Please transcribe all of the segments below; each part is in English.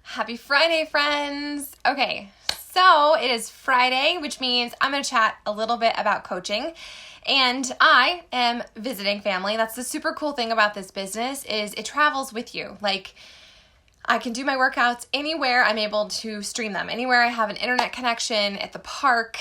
Happy Friday, friends. Okay, so it is Friday, which means I'm going to chat a little bit about coaching. And I am visiting family. That's the super cool thing about this business is it travels with you. Like, I can do my workouts anywhere I'm able to stream them. Anywhere I have an internet connection, at the park,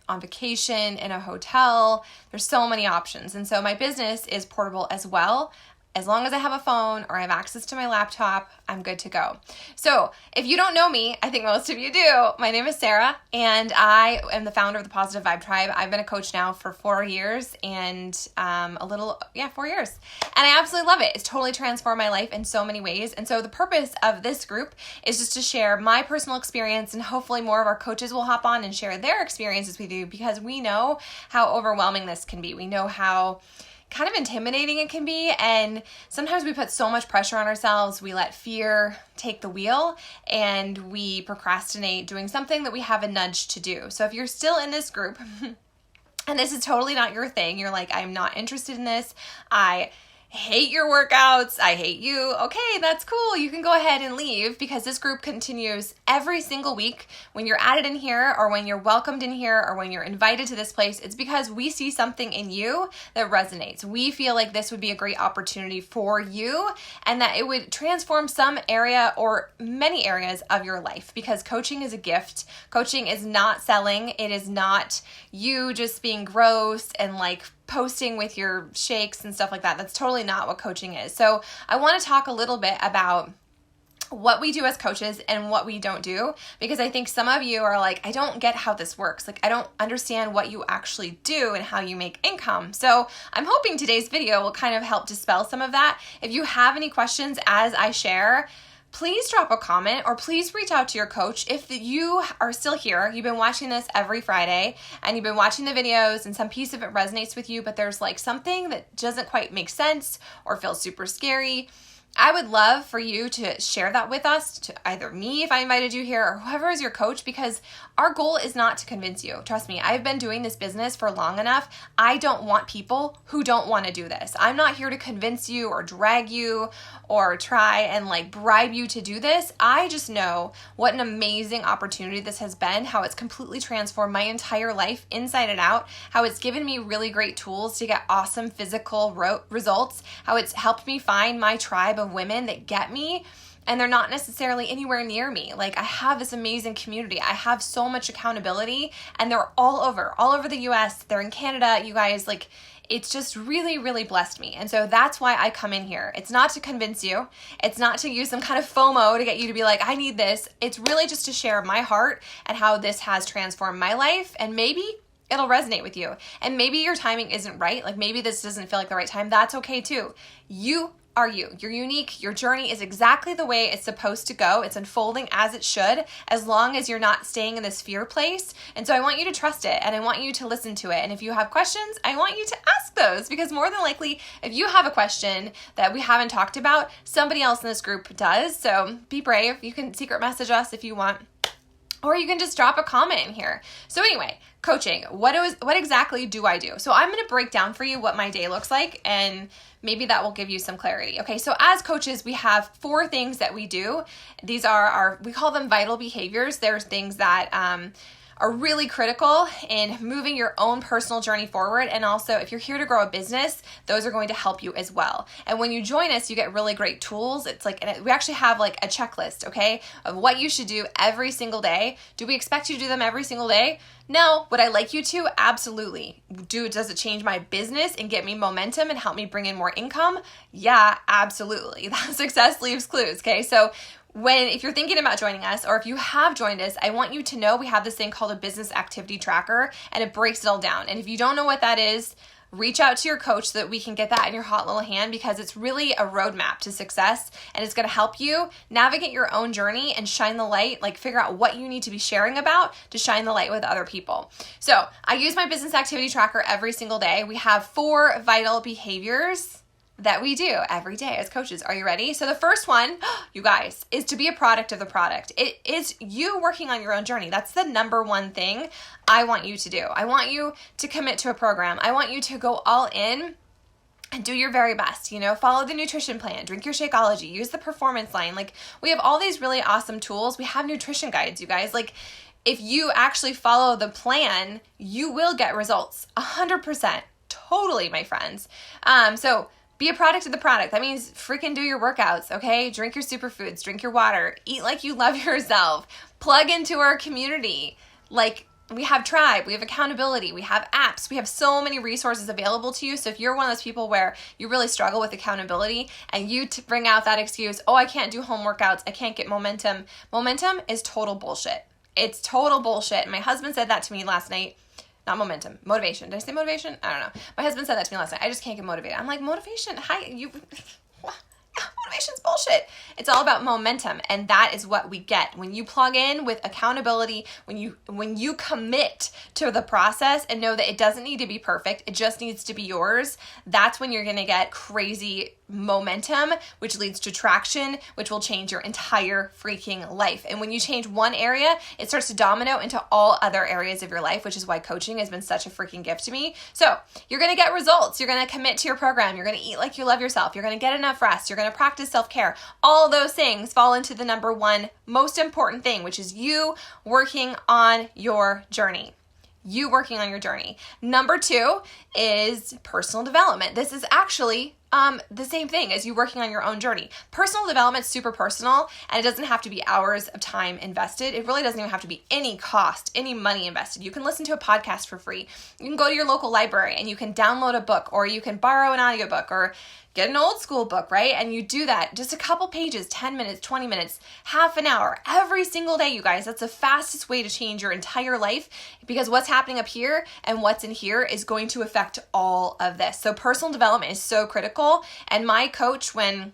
on vacation, in a hotel. There's so many options. And so my business is portable as well. As long as I have a phone or I have access to my laptop, I'm good to go. So if you don't know me, I think most of you do. My name is Sarah, and I am the founder of the Positive Vibe Tribe. I've been a coach now for 4 years and 4 years. And I absolutely love it. It's totally transformed my life in so many ways. And so the purpose of this group is just to share my personal experience, and hopefully more of our coaches will hop on and share their experiences with you, because we know how overwhelming this can be. We know how kind of intimidating it can be, and sometimes we put so much pressure on ourselves, we let fear take the wheel, and we procrastinate doing something that we have a nudge to do. So if you're still in this group and this is totally not your thing, you're like, I'm not interested in this, I hate your workouts, I hate you, okay, that's cool. You can go ahead and leave, because this group continues every single week. When you're added in here, or when you're welcomed in here, or when you're invited to this place, it's because we see something in you that resonates. We feel like this would be a great opportunity for you, and that it would transform some area or many areas of your life, because coaching is a gift. Coaching is not selling. It is not you just being gross and like posting with your shakes and stuff like that. That's totally not what coaching is. So I want to talk a little bit about what we do as coaches and what we don't do, because I think some of you are like, I don't get how this works. Like, I don't understand what you actually do and how you make income. So I'm hoping today's video will kind of help dispel some of that. If you have any questions as I share, please drop a comment, or please reach out to your coach. If you are still here, you've been watching this every Friday, and you've been watching the videos, and some piece of it resonates with you, but there's like something that doesn't quite make sense or feels super scary, I would love for you to share that with us, to either me if I invited you here, or whoever is your coach, because our goal is not to convince you. Trust me, I've been doing this business for long enough. I don't want people who don't want to do this. I'm not here to convince you or drag you or try and like bribe you to do this. I just know what an amazing opportunity this has been, how it's completely transformed my entire life inside and out, how it's given me really great tools to get awesome physical results, how it's helped me find my tribe of women that get me, and they're not necessarily anywhere near me. Like, I have this amazing community. I have so much accountability, and they're all over the US. They're in Canada, you guys. Like, it's just really, really blessed me. And so that's why I come in here. It's not to convince you. It's not to use some kind of FOMO to get you to be like, I need this. It's really just to share my heart and how this has transformed my life, and maybe it'll resonate with you. And maybe your timing isn't right. Like, maybe this doesn't feel like the right time. That's okay too. You are you. You're unique. Your journey is exactly the way it's supposed to go. It's unfolding as it should, as long as you're not staying in this fear place. And so I want you to trust it, and I want you to listen to it. And if you have questions, I want you to ask those, because more than likely, if you have a question that we haven't talked about, somebody else in this group does. So be brave. You can secret message us if you want, or you can just drop a comment in here. So anyway, coaching, what exactly do I do? So I'm going to break down for you what my day looks like, and maybe that will give you some clarity. Okay, so as coaches, we have 4 things that we do. These are we call them vital behaviors. There's things that are really critical in moving your own personal journey forward. And also, if you're here to grow a business, those are going to help you as well. And when you join us, you get really great tools. It's like, and we actually have like a checklist, okay, of what you should do every single day. Do we expect you to do them every single day? No. Would I like you to? Absolutely. Does it change my business and get me momentum and help me bring in more income? Yeah, absolutely. Success leaves clues, okay? So if you're thinking about joining us, or if you have joined us, I want you to know we have this thing called a business activity tracker, and it breaks it all down. And if you don't know what that is, reach out to your coach so that we can get that in your hot little hand, because it's really a roadmap to success, and it's going to help you navigate your own journey and shine the light, like figure out what you need to be sharing about to shine the light with other people. So I use my business activity tracker every single day. We have 4 vital behaviors that we do every day as coaches. Are you ready? So the first one, you guys, is to be a product of the product. It is you working on your own journey. That's the number one thing I want you to do. I want you to commit to a program. I want you to go all in and do your very best, follow the nutrition plan, drink your Shakeology, use the performance line. Like, we have all these really awesome tools. We have nutrition guides, you guys. Like, if you actually follow the plan, you will get results 100%. Totally, my friends. So be a product of the product. That means freaking do your workouts, okay? Drink your superfoods, drink your water, eat like you love yourself, plug into our community. Like, we have Tribe, we have accountability, we have apps, we have so many resources available to you. So if you're one of those people where you really struggle with accountability and you bring out that excuse, oh, I can't do home workouts, I can't get momentum. Momentum is total bullshit. It's total bullshit. My husband said that to me last night. Not momentum, motivation. Did I say motivation? I don't know. My husband said that to me last night. I just can't get motivated. I'm like, motivation? Hi, you... Motivation's bullshit. It's all about momentum, and that is what we get when you plug in with accountability, when you commit to the process and know that it doesn't need to be perfect, it just needs to be yours. That's when you're going to get crazy momentum, which leads to traction, which will change your entire freaking life. And when you change one area, it starts to domino into all other areas of your life, which is why coaching has been such a freaking gift to me. So you're going to get results. You're going to commit to your program. You're going to eat like you love yourself. You're going to get enough rest. You're going to practice self-care. All those things fall into the number one most important thing, which is you working on your journey. You working on your journey. Number two is personal development. This is actually the same thing as you working on your own journey. Personal development is super personal, and it doesn't have to be hours of time invested. It really doesn't even have to be any cost, any money invested. You can listen to a podcast for free. You can go to your local library and you can download a book, or you can borrow an audiobook, or get an old school book, right? And you do that, just a couple pages, 10 minutes, 20 minutes, half an hour, every single day, you guys. That's the fastest way to change your entire life, because what's happening up here and what's in here is going to affect all of this. So personal development is so critical. And my coach, when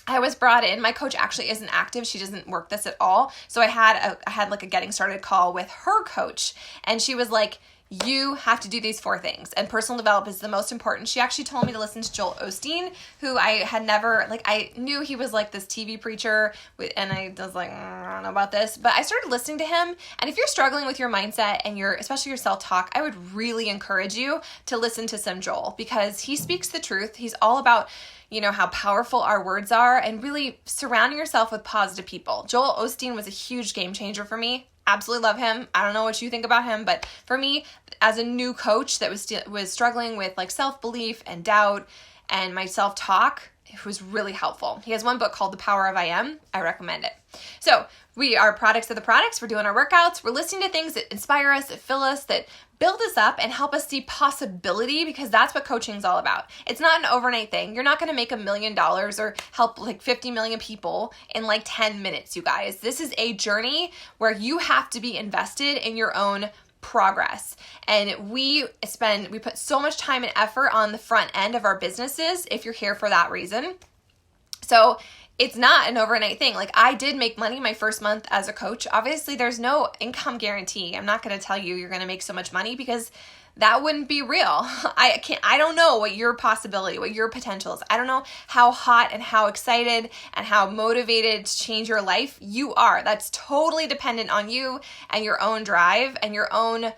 I was brought in, my coach actually isn't active. She doesn't work this at all. So I had like a getting started call with her coach, and she was like, you have to do these 4 things, and personal development is the most important. She actually told me to listen to Joel Osteen, who I had never, I knew he was like this TV preacher, and I was like, I don't know about this, but I started listening to him. And if you're struggling with your mindset and especially your self-talk, I would really encourage you to listen to some Joel, because he speaks the truth. He's all about how powerful our words are, and really surrounding yourself with positive people. Joel Osteen was a huge game changer for me. Absolutely love him. I don't know what you think about him, but for me, as a new coach that was struggling with self-belief and doubt and my self-talk, it was really helpful. He has one book called The Power of I Am. I recommend it. So we are products of the products. We're doing our workouts. We're listening to things that inspire us, that fill us, that build us up and help us see possibility, because that's what coaching is all about. It's not an overnight thing. You're not going to make $1 million or help 50 million people in 10 minutes, you guys. This is a journey where you have to be invested in your own progress. And we put so much time and effort on the front end of our businesses if you're here for that reason. So it's not an overnight thing. I did make money my first month as a coach. Obviously, there's no income guarantee. I'm not going to tell you you're going to make so much money, because that wouldn't be real. I don't know what your possibility, what your potential is. I don't know how hot and how excited and how motivated to change your life you are. That's totally dependent on you and your own drive and your own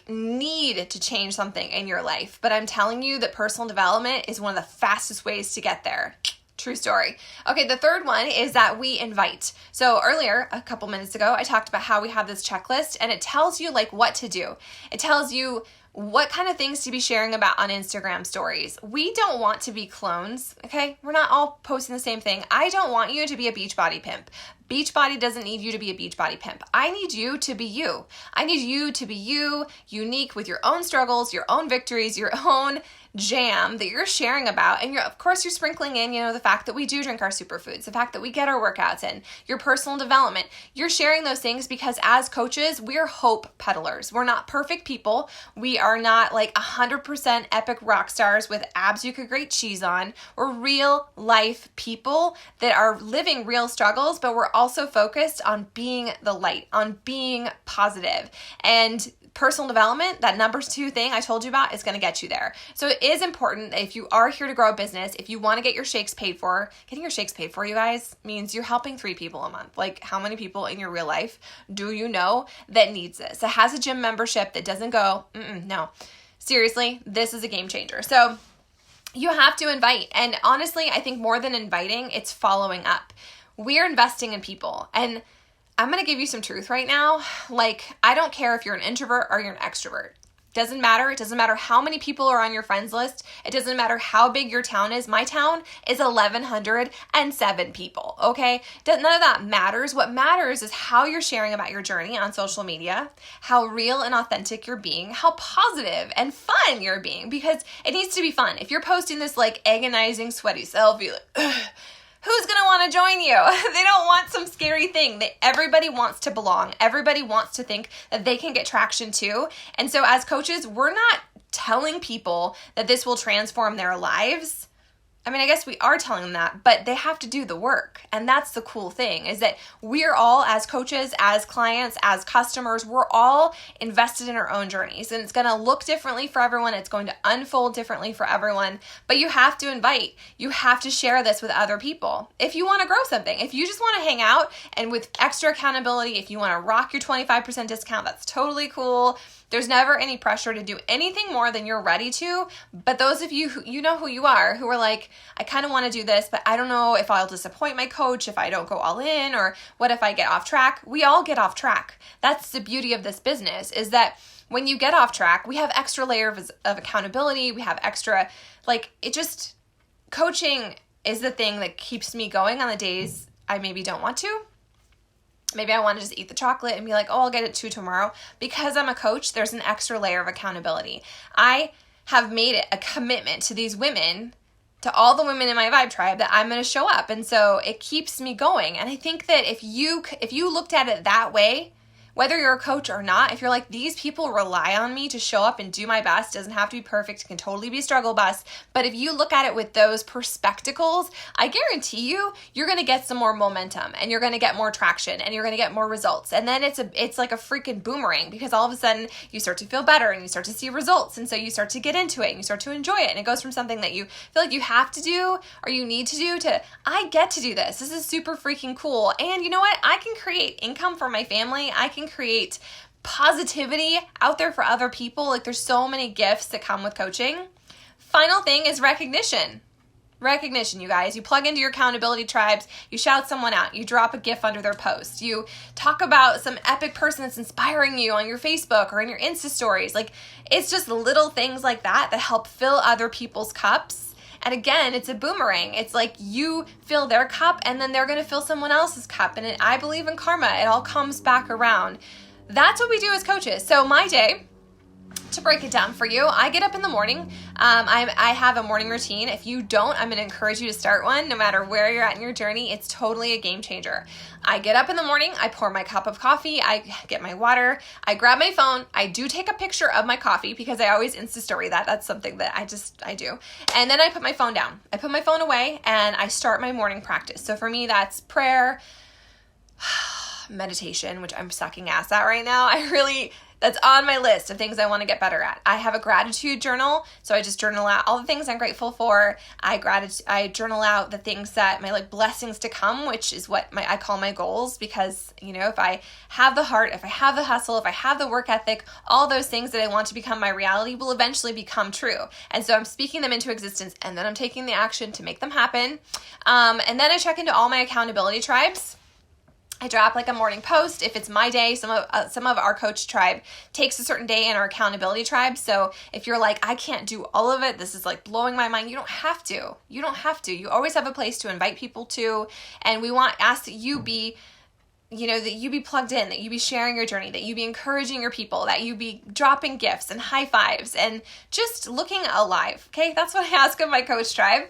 need to change something in your life. But I'm telling you that personal development is one of the fastest ways to get there. True story. Okay, the third one is that we invite. So earlier, a couple minutes ago, I talked about how we have this checklist, and it tells you what to do. It tells you what kind of things to be sharing about on Instagram stories. We don't want to be clones, okay? We're not all posting the same thing. I don't want you to be a Beachbody pimp. Beachbody doesn't need you to be a Beachbody pimp. I need you to be you. I need you to be you, unique with your own struggles, your own victories, your own jam that you're sharing about. And of course you're sprinkling in, the fact that we do drink our superfoods, the fact that we get our workouts in, your personal development. You're sharing those things because as coaches, we're hope peddlers. We're not perfect people. We are not 100% epic rock stars with abs you could grate cheese on. We're real life people that are living real struggles, but we're also focused on being the light, on being positive. And personal development, that number 2 thing I told you about, is going to get you there. So it is important that if you are here to grow a business, if you want to get your shakes paid for, getting your shakes paid for, you guys, means you're helping 3 people a month. How many people in your real life do you know that needs this? That has a gym membership that doesn't go, no. Seriously, this is a game changer. So You have to invite. And honestly, I think more than inviting, it's following up. We're investing in people. And I'm going to give you some truth right now. Like, I don't care if you're an introvert or you're an extrovert. Doesn't matter. It doesn't matter how many people are on your friends list. It doesn't matter how big your town is. My town is 1,107 people, okay? None of that matters. What matters is how you're sharing about your journey on social media, how real and authentic you're being, how positive and fun you're being, because it needs to be fun. If you're posting this like agonizing, sweaty selfie, like, ugh, who's going to want to join you? They don't want some scary thing. Everybody wants to belong. Everybody wants to think that they can get traction too. And so as coaches, we're not telling people that this will transform their lives. I mean, I guess we are telling them that, but they have to do the work. And that's the cool thing, is that we're all, as coaches, as clients, as customers, we're all invested in our own journeys. And it's going to look differently for everyone. It's going to unfold differently for everyone. But you have to invite. You have to share this with other people. If you want to grow something, if you just want to hang out and with extra accountability, if you want to rock your 25% discount, that's totally cool. There's never any pressure to do anything more than you're ready to. But those of you who, you know who you are, who are like, I kind of want to do this, but I don't know if I'll disappoint my coach if I don't go all in, or what if I get off track? We all get off track. That's the beauty of this business, is that when you get off track, we have extra layers of accountability. We have extra, coaching is the thing that keeps me going on the days I maybe don't want to. Maybe I want to just eat the chocolate and be like, oh, I'll get it too tomorrow. Because I'm a coach, there's an extra layer of accountability. I have made it a commitment to these women, to all the women in my Vibe Tribe, that I'm going to show up. And so it keeps me going. And I think that if you looked at it that way, whether you're a coach or not, if you're like, these people rely on me to show up and do my best, doesn't have to be perfect, it can totally be a struggle bus, but if you look at it with those perspectives, I guarantee you're going to get some more momentum, and you're going to get more traction, and you're going to get more results. And then it's like a freaking boomerang, because all of a sudden you start to feel better and you start to see results. And so you start to get into it and you start to enjoy it. And it goes from something that you feel like you have to do or you need to do to, I get to do this. This is super freaking cool. And you know what? I can create income for my family. I can create positivity out there for other people. Like, there's so many gifts that come with coaching. Final thing is recognition. Recognition, you guys. You plug into your accountability tribes, you shout someone out, you drop a GIF under their post, you talk about some epic person that's inspiring you on your Facebook or in your Insta stories. Like, it's just little things like that that help fill other people's cups. And again, it's a boomerang. It's like you fill their cup and then they're going to fill someone else's cup. And I believe in karma. It all comes back around. That's what we do as coaches. So my day, to break it down for you, I get up in the morning. I have a morning routine. If you don't, I'm going to encourage you to start one. No matter where you're at in your journey, it's totally a game changer. I get up in the morning. I pour my cup of coffee. I get my water. I grab my phone. I do take a picture of my coffee because I always Insta story that. That's something that I do. And then I put my phone down. I put my phone away and I start my morning practice. So for me, that's prayer, meditation, which I'm sucking ass at right now. That's on my list of things I want to get better at. I have a gratitude journal, so I just journal out all the things I'm grateful for. I journal out the things that my blessings to come, which is what I call my goals, because if I have the heart, if I have the hustle, if I have the work ethic, all those things that I want to become my reality will eventually become true. And so I'm speaking them into existence, and then I'm taking the action to make them happen. And then I check into all my accountability tribes. I drop a morning post if it's my day. Some of our coach tribe takes a certain day in our accountability tribe. So if you're like, I can't do all of it, this is blowing my mind, you don't have to. You don't have to. You always have a place to invite people to. And we ask that you be that you be plugged in, that you be sharing your journey, that you be encouraging your people, that you be dropping gifts and high fives and just looking alive. Okay, that's what I ask of my coach tribe.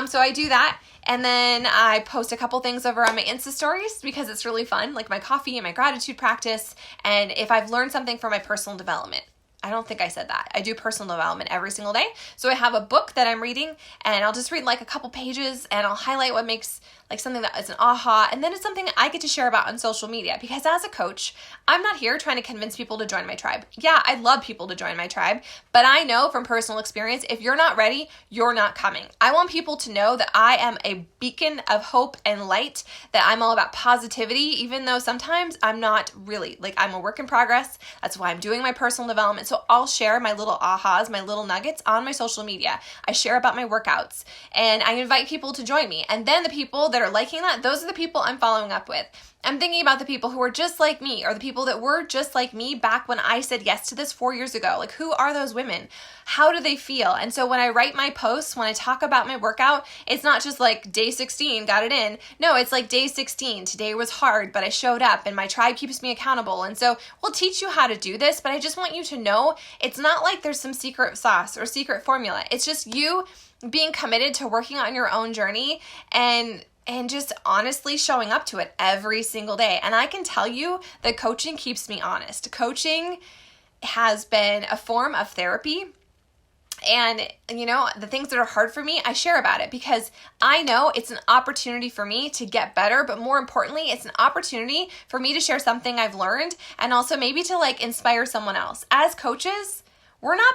So I do that. And then I post a couple things over on my Insta stories because it's really fun, like my coffee and my gratitude practice. And if I've learned something from my personal development. I don't think I said that. I do personal development every single day. So I have a book that I'm reading and I'll just read a couple pages and I'll highlight what makes like something that is an aha, and then it's something I get to share about on social media. Because as a coach, I'm not here trying to convince people to join my tribe. Yeah, I'd love people to join my tribe, but I know from personal experience, if you're not ready, you're not coming. I want people to know that I am a beacon of hope and light, that I'm all about positivity, even though sometimes I'm not really. Like, I'm a work in progress. That's why I'm doing my personal development. So I'll share my little ahas, my little nuggets on my social media. I share about my workouts, and I invite people to join me. And then the people that are liking that, those are the people I'm following up with. I'm thinking about the people who are just like me, or the people that were just like me back when I said yes to this 4 years ago. Like, who are those women? How do they feel? And so when I write my posts, when I talk about my workout, it's not just like day 16, got it in. No, it's like day 16. Today was hard, but I showed up, and my tribe keeps me accountable. And so we'll teach you how to do this, but I just want you to know it's not like there's some secret sauce or secret formula. It's just you being committed to working on your own journey and just honestly showing up to it every single day. And I can tell you that coaching keeps me honest. Coaching has been a form of therapy. And, you know, the things that are hard for me, I share about it because I know it's an opportunity for me to get better. But more importantly, it's an opportunity for me to share something I've learned, and also maybe to like inspire someone else. As coaches, we're not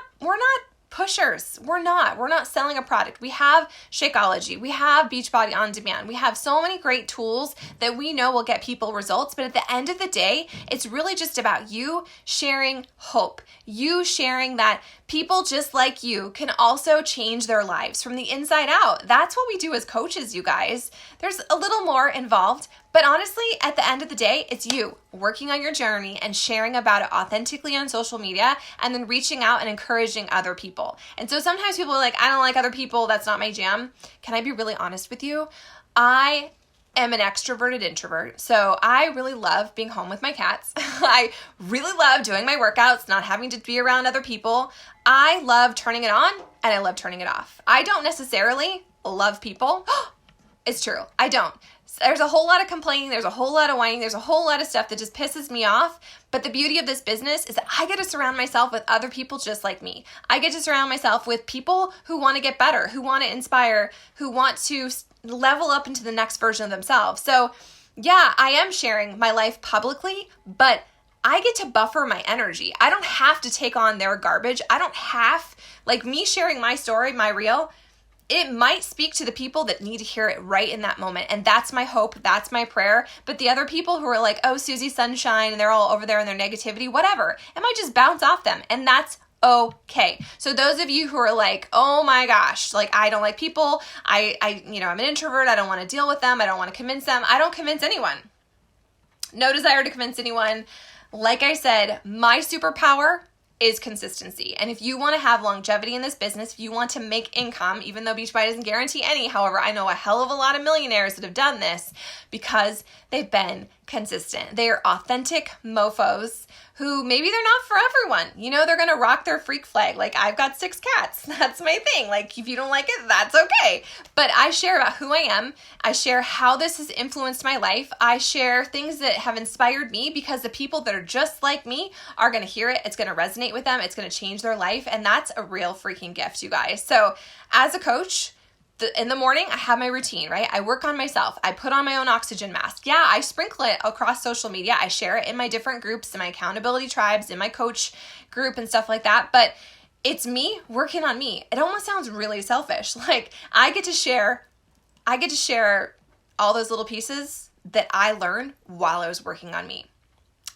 pushers. We're not selling a product. We have Shakeology. We have Beachbody On Demand. We have so many great tools that we know will get people results. But at the end of the day, it's really just about you sharing hope. You sharing that people just like you can also change their lives from the inside out. That's what we do as coaches, you guys. There's a little more involved, but honestly, at the end of the day, it's you working on your journey and sharing about it authentically on social media, and then reaching out and encouraging other people. And so sometimes people are like, I don't like other people. That's not my jam. Can I be really honest with you? I am an extroverted introvert. So I really love being home with my cats. I really love doing my workouts, not having to be around other people. I love turning it on, and I love turning it off. I don't necessarily love people. It's true. I don't. There's a whole lot of complaining. There's a whole lot of whining. There's a whole lot of stuff that just pisses me off. But the beauty of this business is that I get to surround myself with other people just like me. I get to surround myself with people who want to get better, who want to inspire, who want to level up into the next version of themselves. So yeah, I am sharing my life publicly, but I get to buffer my energy. I don't have to take on their garbage. I don't have, like, me sharing my story, my reel, it might speak to the people that need to hear it right in that moment. And that's my hope. That's my prayer. But the other people who are like, oh, Susie Sunshine, and they're all over there in their negativity, whatever, it might just bounce off them. And that's okay. So those of you who are like, oh my gosh, like, I don't like people. I'm an introvert. I don't want to deal with them. I don't want to convince them. I don't convince anyone. No desire to convince anyone. Like I said, my superpower is consistency. And if you want to have longevity in this business, if you want to make income, even though Beachbody doesn't guarantee any, however, I know a hell of a lot of millionaires that have done this because they've been consistent. They are authentic mofos who maybe they're not for everyone. You know, they're going to rock their freak flag. Like, I've got 6 cats. That's my thing. Like, if you don't like it, that's okay. But I share about who I am. I share how this has influenced my life. I share things that have inspired me because the people that are just like me are going to hear it. It's going to resonate with them. It's going to change their life. And that's a real freaking gift, you guys. So as a coach, in the morning, I have my routine, right? I work on myself. I put on my own oxygen mask. Yeah, I sprinkle it across social media. I share it in my different groups, in my accountability tribes, in my coach group and stuff like that. But it's me working on me. It almost sounds really selfish. Like, I get to share all those little pieces that I learned while I was working on me.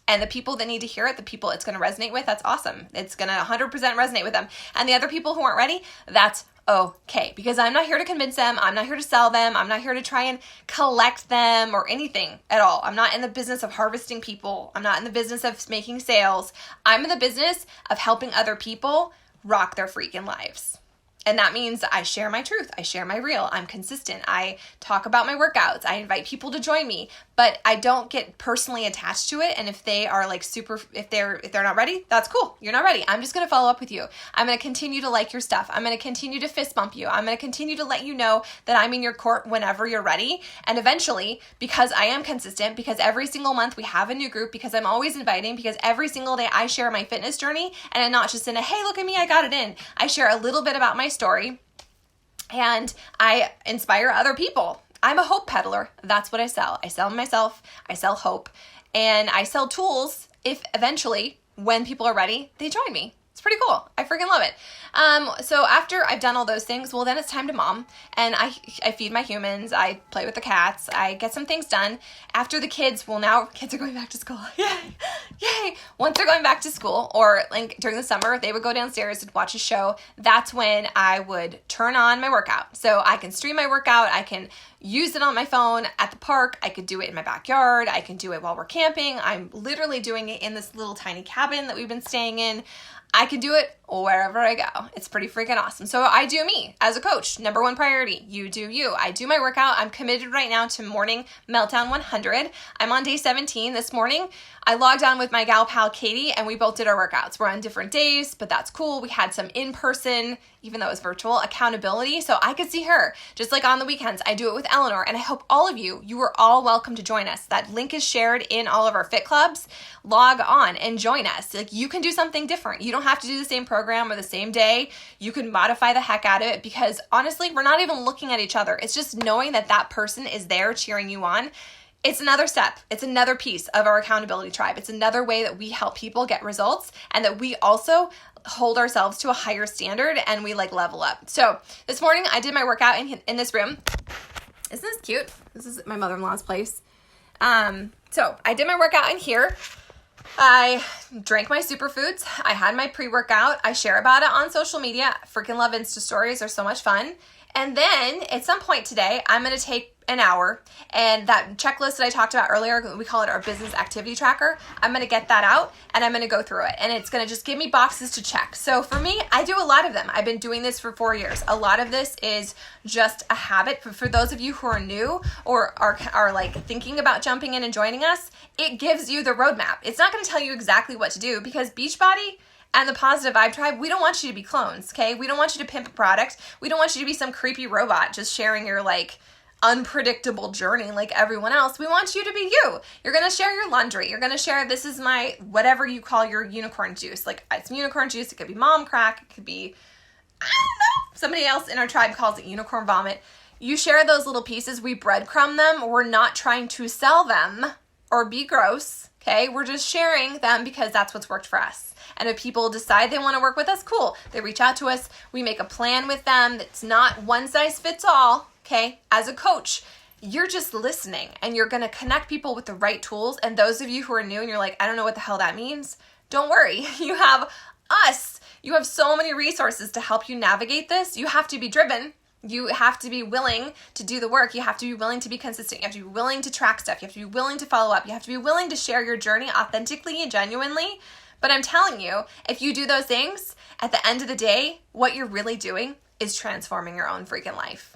And the people that need to hear it, the people it's going to resonate with, that's awesome. It's going to 100% resonate with them. And the other people who aren't ready, that's okay, because I'm not here to convince them. I'm not here to sell them. I'm not here to try and collect them or anything at all. I'm not in the business of harvesting people. I'm not in the business of making sales. I'm in the business of helping other people rock their freaking lives. And that means I share my truth. I share my reel. I'm consistent. I talk about my workouts. I invite people to join me, but I don't get personally attached to it. And if they are like if they're not ready, that's cool. You're not ready. I'm just going to follow up with you. I'm going to continue to like your stuff. I'm going to continue to fist bump you. I'm going to continue to let you know that I'm in your court whenever you're ready. And eventually, because I am consistent, because every single month we have a new group, because I'm always inviting, because every single day I share my fitness journey, and I'm not just in a, hey, look at me, I got it in. I share a little bit about my story, and I inspire other people. I'm a hope peddler. That's what I sell. I sell myself. I sell hope. And I sell tools if eventually, when people are ready, they join me. It's pretty cool. I freaking love it. So after I've done all those things, well, then it's time to mom. And I feed my humans. I play with the cats. I get some things done. After the kids, well, now kids are going back to school. Yay! Yay! Once they're going back to school, or like during the summer, they would go downstairs and watch a show. That's when I would turn on my workout. So I can stream my workout. I can use it on my phone at the park. I could do it in my backyard. I can do it while we're camping. I'm literally doing it in this little tiny cabin that we've been staying in. I can do it wherever I go. It's pretty freaking awesome. So I do me as a coach. Number one priority, you do you. I do my workout. I'm committed right now to Morning Meltdown 100. I'm on day 17 this morning. I logged on with my gal pal Katie and we both did our workouts. We're on different days, but that's cool. We had some in-person, even though it was virtual, accountability so I could see her. Just like on the weekends, I do it with Eleanor, and I hope all of you are all welcome to join us. That link is shared in all of our Fit Clubs. Log on and join us. Like, you can do something different. You don't have to do the same program or the same day. You can modify the heck out of it, because honestly, we're not even looking at each other. It's just knowing that that person is there cheering you on. It's another step. It's another piece of our accountability tribe. It's another way that we help people get results, and that we also hold ourselves to a higher standard and we like level up. So this morning I did my workout in this room. Isn't this cute? This is my mother-in-law's place. So I did my workout in here. I drank my superfoods. I had my pre-workout. I share about it on social media. Freaking love Insta stories. They're so much fun. And then at some point today, I'm going to take an hour, and that checklist that I talked about earlier, we call it our business activity tracker. I'm going to get that out and I'm going to go through it, and it's going to just give me boxes to check. So for me, I do a lot of them. I've been doing this for 4 years. A lot of this is just a habit. But for those of you who are new or are like thinking about jumping in and joining us, it gives you the roadmap. It's not going to tell you exactly what to do, because Beachbody and the Positive Vibe Tribe, we don't want you to be clones, okay? We don't want you to pimp a product. We don't want you to be some creepy robot just sharing your like unpredictable journey like everyone else. We want you to be you. You're going to share your laundry. You're going to share, this is my, whatever you call your unicorn juice. Like, it's unicorn juice. It could be mom crack. It could be, I don't know. Somebody else in our tribe calls it unicorn vomit. You share those little pieces. We breadcrumb them. We're not trying to sell them or be gross. Okay. We're just sharing them because that's what's worked for us. And if people decide they want to work with us, cool. They reach out to us. We make a plan with them. That's not one size fits all. Okay, as a coach, you're just listening, and you're going to connect people with the right tools. And those of you who are new and you're like, I don't know what the hell that means, don't worry. You have us. You have so many resources to help you navigate this. You have to be driven. You have to be willing to do the work. You have to be willing to be consistent. You have to be willing to track stuff. You have to be willing to follow up. You have to be willing to share your journey authentically and genuinely. But I'm telling you, if you do those things, at the end of the day, what you're really doing is transforming your own freaking life.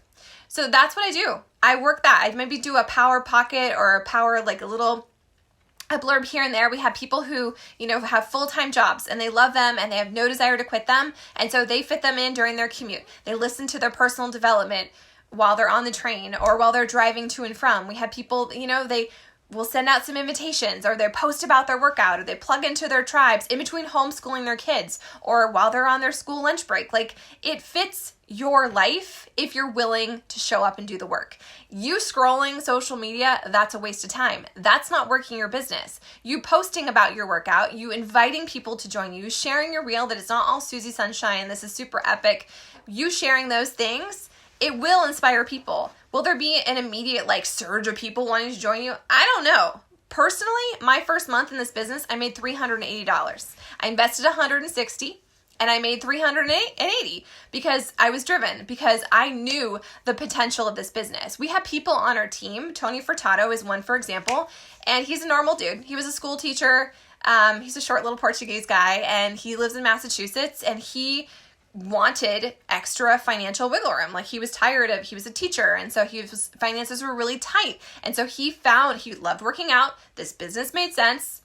So that's what I do. I work that. I maybe do a power pocket or a power, like a blurb here and there. We have people who, have full-time jobs and they love them and they have no desire to quit them. And so they fit them in during their commute. They listen to their personal development while they're on the train or while they're driving to and from. We have people, they will send out some invitations, or they post about their workout, or they plug into their tribes in between homeschooling their kids or while they're on their school lunch break. Like, it fits your life if you're willing to show up and do the work. You scrolling social media, that's a waste of time. That's not working your business. You posting about your workout, you inviting people to join you, sharing your reel that it's not all Susie Sunshine, this is super epic. You sharing those things, it will inspire people. Will there be an immediate surge of people wanting to join you? I don't know. Personally, my first month in this business, I made $380. I invested $160 and I made $380 because I was driven, because I knew the potential of this business. We have people on our team. Tony Furtado is one, for example, and he's a normal dude. He was a school teacher. He's a short little Portuguese guy, and he lives in Massachusetts, and he wanted extra financial wiggle room. Like, he was he was a teacher, and so finances were really tight. And so he loved working out. This business made sense.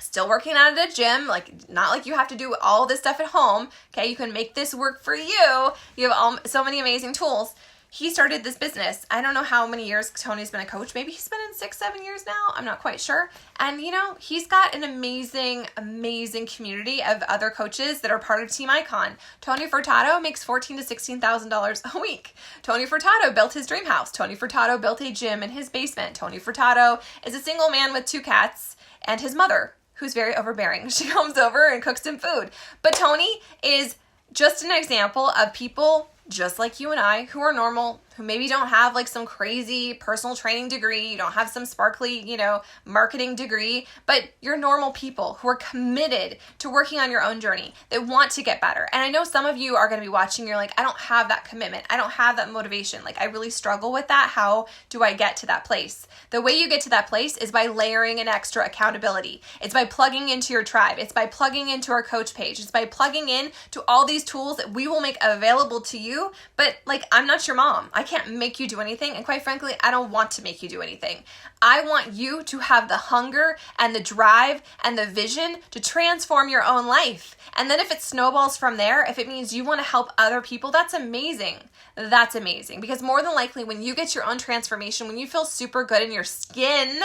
Still working out at a gym, not like you have to do all this stuff at home. Okay, you can make this work for you. You have so many amazing tools. he started this business. I don't know how many years Tony's been a coach. Maybe he's been in 6-7 years now. I'm not quite sure. And he's got an amazing, amazing community of other coaches that are part of Team Icon. Tony Furtado makes $14,000 to $16,000 a week. Tony Furtado built his dream house. Tony Furtado built a gym in his basement. Tony Furtado is a single man with 2 cats and his mother, who's very overbearing. She comes over and cooks him food. But Tony is just an example of people just like you and I, who are normal, who maybe don't have like some crazy personal training degree, you don't have some sparkly, marketing degree, but you're normal people who are committed to working on your own journey, that want to get better. And I know some of you are going to be watching, you're like, I don't have that commitment. I don't have that motivation. Like, I really struggle with that. How do I get to that place? The way you get to that place is by layering an extra accountability. It's by plugging into your tribe. It's by plugging into our coach page. It's by plugging in to all these tools that we will make available to you. But I'm not your mom. I can't make you do anything. And quite frankly, I don't want to make you do anything. I want you to have the hunger and the drive and the vision to transform your own life. And then if it snowballs from there, if it means you want to help other people, that's amazing. That's amazing. Because more than likely, when you get your own transformation, when you feel super good in your skin,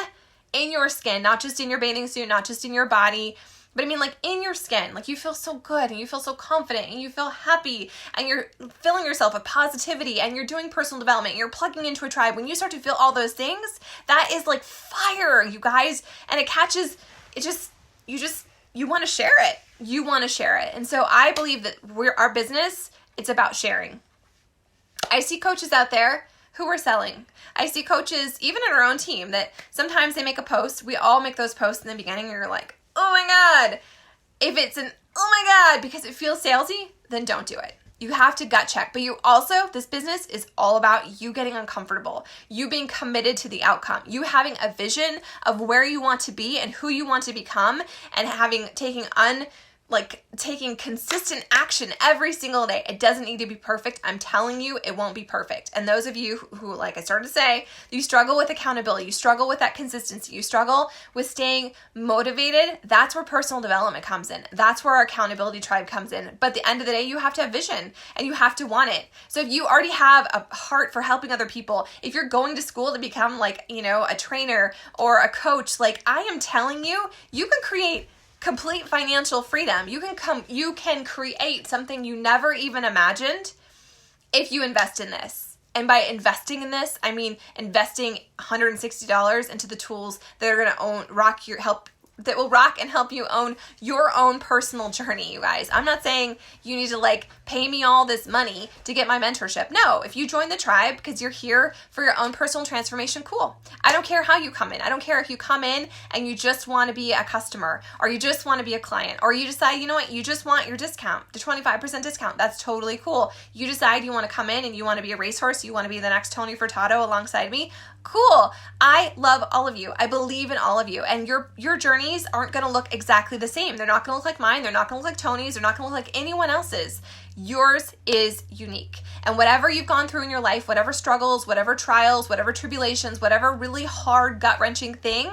not just in your bathing suit, not just in your body, but I mean, in your skin, you feel so good and you feel so confident and you feel happy and you're filling yourself with positivity and you're doing personal development and you're plugging into a tribe. When you start to feel all those things, that is like fire, you guys. And it catches, you want to share it. You want to share it. And so I believe that our business, it's about sharing. I see coaches out there who are selling. I see coaches, even in our own team, that sometimes they make a post. We all make those posts in the beginning and you're like, oh my God. If it's an oh my God because it feels salesy, then don't do it. You have to gut check. But this business is all about you getting uncomfortable, you being committed to the outcome, you having a vision of where you want to be and who you want to become, and taking consistent action every single day. It doesn't need to be perfect. I'm telling you, it won't be perfect. And those of you who, like I started to say, you struggle with accountability, you struggle with that consistency, you struggle with staying motivated, that's where personal development comes in. That's where our accountability tribe comes in. But at the end of the day, you have to have vision and you have to want it. So if you already have a heart for helping other people, if you're going to school to become a trainer or a coach, I am telling you, you can create complete financial freedom. You can create something you never even imagined if you invest in this. And by investing in this, I mean investing $160 into the tools that are going to that will rock and help you own your own personal journey, you guys. I'm not saying you need to pay me all this money to get my mentorship. No, if you join the tribe because you're here for your own personal transformation, cool. I don't care how you come in. I don't care if you come in and you just want to be a customer or you just want to be a client or you decide, you just want your discount, the 25% discount. That's totally cool. You decide you want to come in and you want to be a racehorse. You want to be the next Tony Furtado alongside me. Cool. I love all of you. I believe in all of you. And your journeys aren't going to look exactly the same. They're not going to look like mine. They're not going to look like Tony's. They're not going to look like anyone else's. Yours is unique. And whatever you've gone through in your life, whatever struggles, whatever trials, whatever tribulations, whatever really hard, gut-wrenching thing,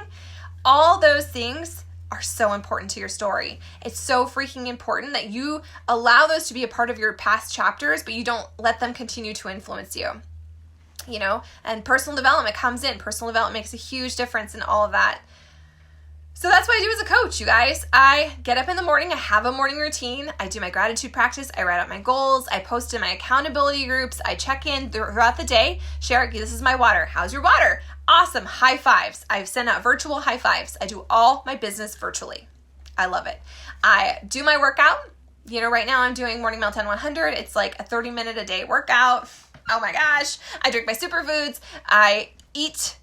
all those things are so important to your story. It's so freaking important that you allow those to be a part of your past chapters, but you don't let them continue to influence you. And personal development comes in. Personal development makes a huge difference in all of that. So that's what I do as a coach, you guys. I get up in the morning. I have a morning routine. I do my gratitude practice. I write out my goals. I post in my accountability groups. I check in throughout the day. Share, this is my water. How's your water? Awesome. High fives. I've sent out virtual high fives. I do all my business virtually. I love it. I do my workout. Right now I'm doing Morning Melt 100. It's like a 30-minute a day workout. Oh my gosh. I drink my superfoods. I eat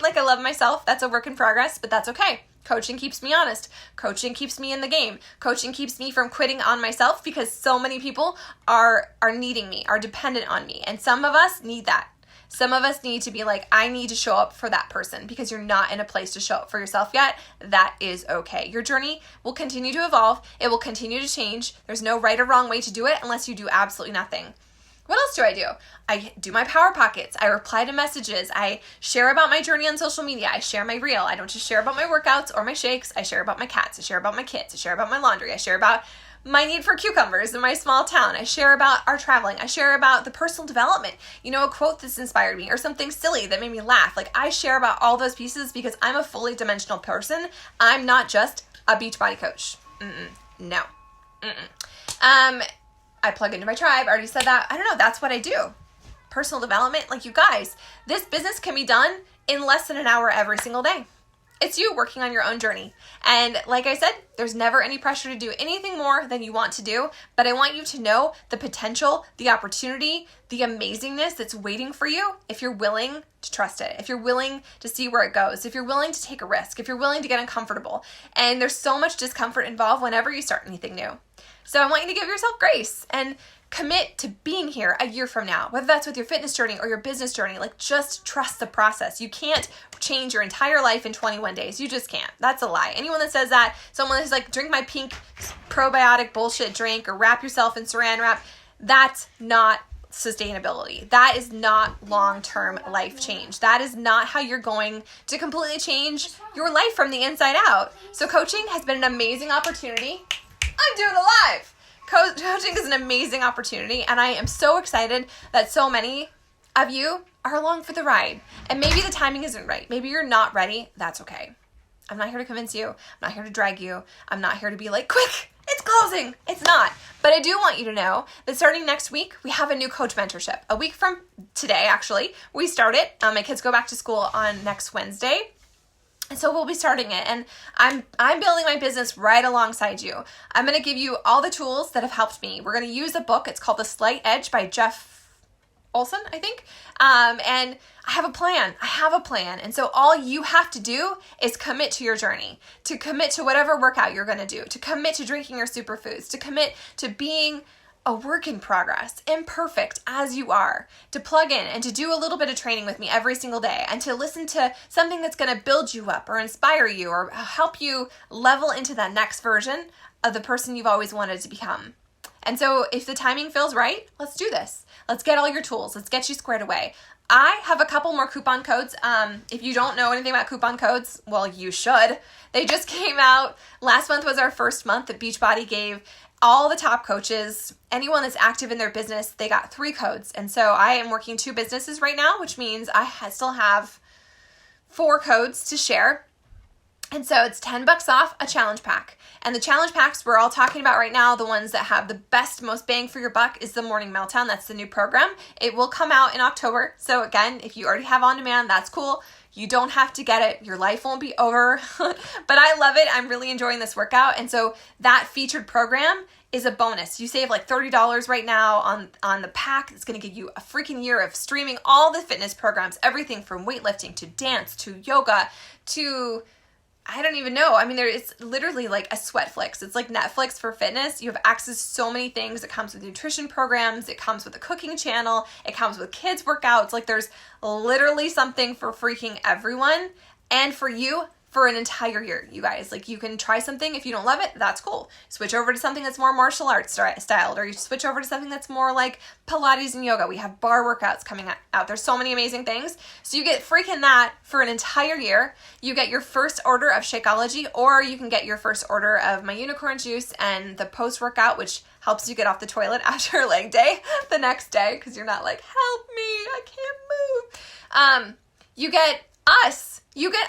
like I love myself. That's a work in progress, but that's okay. Coaching keeps me honest. Coaching keeps me in the game. Coaching keeps me from quitting on myself because so many people are needing me, are dependent on me. And some of us need that. Some of us need to be like, I need to show up for that person because you're not in a place to show up for yourself yet. That is okay. Your journey will continue to evolve. It will continue to change. There's no right or wrong way to do it unless you do absolutely nothing. What else do? I do my Power Pockets. I reply to messages. I share about my journey on social media. I share my reel. I don't just share about my workouts or my shakes. I share about my cats. I share about my kids. I share about my laundry. I share about my need for cucumbers in my small town. I share about our traveling. I share about the personal development, a quote that's inspired me or something silly that made me laugh. Like, I share about all those pieces because I'm a fully dimensional person. I'm not just a Beachbody coach. No. I plug into my tribe. I already said that. I don't know. That's what I do. Personal development. Like, you guys, this business can be done in less than an hour every single day. It's you working on your own journey. And like I said, there's never any pressure to do anything more than you want to do. But I want you to know the potential, the opportunity, the amazingness that's waiting for you if you're willing to trust it, if you're willing to see where it goes, if you're willing to take a risk, if you're willing to get uncomfortable. And there's so much discomfort involved whenever you start anything new. So I want you to give yourself grace and commit to being here a year from now, whether that's with your fitness journey or your business journey. Like, just trust the process. You can't change your entire life in 21 days. You just can't. That's a lie. Anyone that says that, someone that's like, drink my pink probiotic bullshit drink or wrap yourself in saran wrap, that's not sustainability. That is not long-term life change. That is not how you're going to completely change your life from the inside out. So coaching has been an amazing opportunity. I'm doing it live. Coaching is an amazing opportunity, and I am so excited that so many of you are along for the ride. And maybe the timing isn't right. Maybe you're not ready. That's okay. I'm not here to convince you. I'm not here to drag you. I'm not here to be like, quick, it's closing. It's not. But I do want you to know that starting next week, we have a new coach mentorship. A week from today, actually, we start it. My kids go back to school on next Wednesday. And so we'll be starting it, and I'm building my business right alongside you. I'm going to give you all the tools that have helped me. We're going to use a book. It's called The Slight Edge by Jeff Olson, I think. And I have a plan. And so all you have to do is commit to your journey, to commit to whatever workout you're going to do, to commit to drinking your superfoods, to commit to being a work in progress, imperfect as you are, to plug in and to do a little bit of training with me every single day and to listen to something that's going to build you up or inspire you or help you level into that next version of the person you've always wanted to become. And so if the timing feels right, let's do this. Let's get all your tools. Let's get you squared away. I have a couple more coupon codes. If you don't know anything about coupon codes, well, you should. They just came out. Last month was our first month that Beachbody gave all the top coaches, anyone that's active in their business, they got 3 codes. And so I am working 2 businesses right now, which means I still have 4 codes to share. And so it's $10 off a challenge pack. And the challenge packs we're all talking about right now, the ones that have the best, most bang for your buck, is the Morning Meltdown. That's the new program. It will come out in October. So again, if you already have on demand, that's cool. You don't have to get it. Your life won't be over. But I love it. I'm really enjoying this workout. And so that featured program is a bonus. You save like $30 right now on the pack. It's going to give you a freaking year of streaming all the fitness programs, everything from weightlifting to dance to yoga to, I don't even know. I mean, it's literally like a Sweatflix. It's like Netflix for fitness. You have access to so many things. It comes with nutrition programs. It comes with a cooking channel. It comes with kids workouts. Like, there's literally something for freaking everyone and for you for an entire year, you guys. Like, you can try something. If you don't love it, that's cool. Switch over to something that's more martial arts styled, or you switch over to something that's more like Pilates and yoga. We have bar workouts coming out. There's so many amazing things. So you get freaking that for an entire year. You get your first order of Shakeology, or you can get your first order of my unicorn juice and the post-workout, which helps you get off the toilet after leg day the next day, because you're not like, help me, I can't move. You get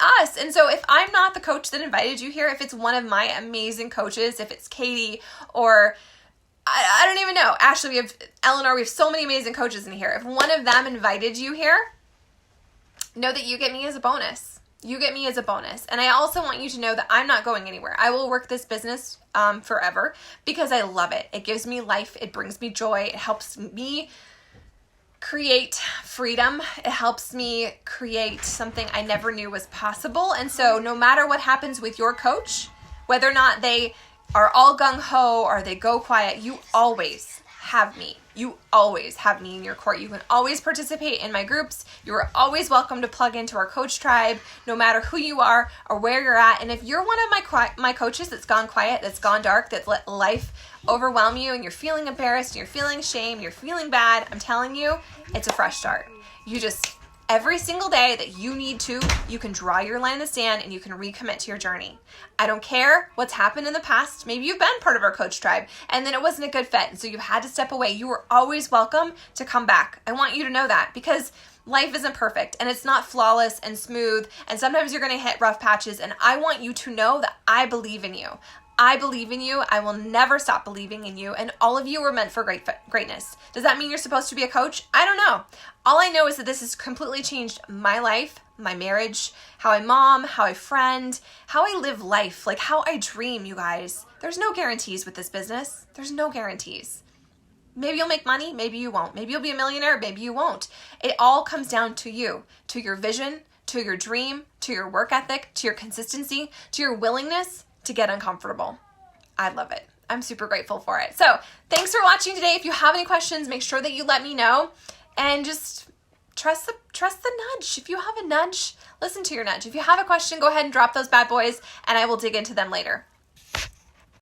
us. And so if I'm not the coach that invited you here, if it's one of my amazing coaches, if it's Katie or I don't even know, Ashley, we have Eleanor, we have so many amazing coaches in here. If one of them invited you here, know that you get me as a bonus. And I also want you to know that I'm not going anywhere. I will work this business forever because I love it. It gives me life. It brings me joy. It helps me create freedom. It helps me create something I never knew was possible. And so no matter what happens with your coach, whether or not they are all gung-ho or they go quiet, you always have me. You always have me in your court. You can always participate in my groups. You are always welcome to plug into our coach tribe, no matter who you are or where you're at. And if you're one of my coaches that's gone quiet, that's gone dark, that's let life overwhelm you, and you're feeling embarrassed, you're feeling shame, you're feeling bad, I'm telling you, it's a fresh start. You just, every single day that you need to, you can draw your line in the sand and you can recommit to your journey. I don't care what's happened in the past. Maybe you've been part of our coach tribe and then it wasn't a good fit, and so you had to step away. You are always welcome to come back. I want you to know that, because life isn't perfect and it's not flawless and smooth, and sometimes you're going to hit rough patches, and I want you to know that I believe in you. I believe in you. I will never stop believing in you, and all of you are meant for greatness. Does that mean you're supposed to be a coach? I don't know. All I know is that this has completely changed my life, my marriage, how I mom, how I friend, how I live life, like how I dream, you guys. There's no guarantees with this business. There's no guarantees. Maybe you'll make money, maybe you won't. Maybe you'll be a millionaire, maybe you won't. It all comes down to you, to your vision, to your dream, to your work ethic, to your consistency, to your willingness to get uncomfortable. I love it. I'm super grateful for it. So thanks for watching today. If you have any questions, make sure that you let me know, and just trust the nudge. If you have a nudge, listen to your nudge. If you have a question, go ahead and drop those bad boys and I will dig into them later.